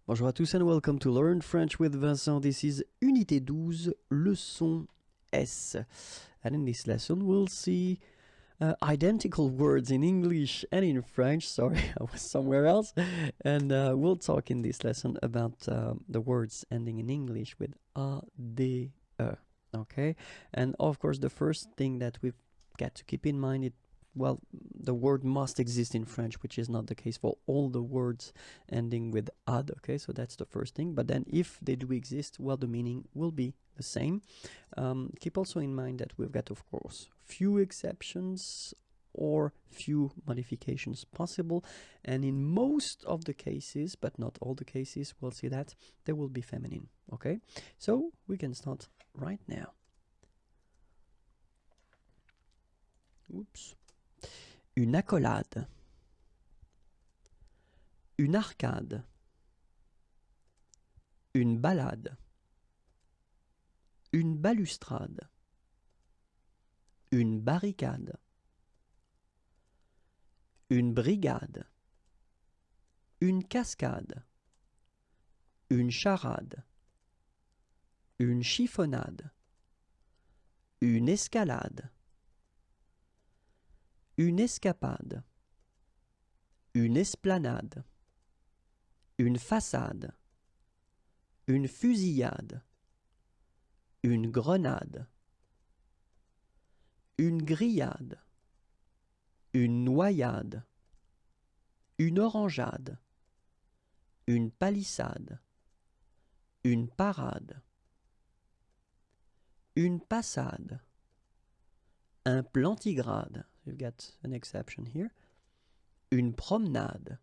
Bonjour à tous and welcome to Learn French with Vincent. This is Unité 12, leçon S. And in this lesson we'll see identical words in English and in French. Sorry, I was somewhere else. And we'll talk in this lesson about the words ending in English with ADE. Okay? And of course the first thing that we've got to keep in mind, well, the word must exist in French, which is not the case for all the words ending with ad, okay? So that's the first thing. But then if they do exist, well, the meaning will be the same. Keep also in mind that we've got, of course, few exceptions or few modifications possible. And in most of the cases, but not all the cases, we'll see that they will be feminine, okay? So we can start right now. Oops. Une accolade, une arcade, une balade, une balustrade, une barricade, une brigade, une cascade, une charade, une chiffonnade, une escalade, une escapade, une esplanade, une façade, une fusillade, une grenade, une grillade, une noyade, une orangeade, une palissade, une parade, une passade, un plantigrade. You've got an exception here. Une promenade.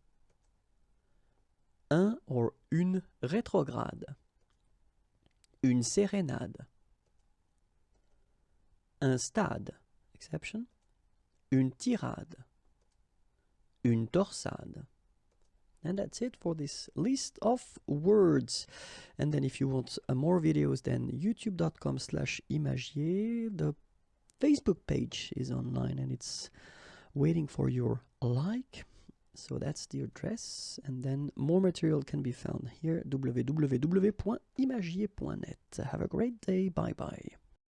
Un or une rétrograde. Une sérénade. Un stade. Exception. Une tirade. Une torsade. And that's it for this list of words. And then if you want more videos, then youtube.com/imagier. The Facebook page is online and it's waiting for your like. So that's the address. And then more material can be found here, www.imagier.net. Have a great day. Bye bye.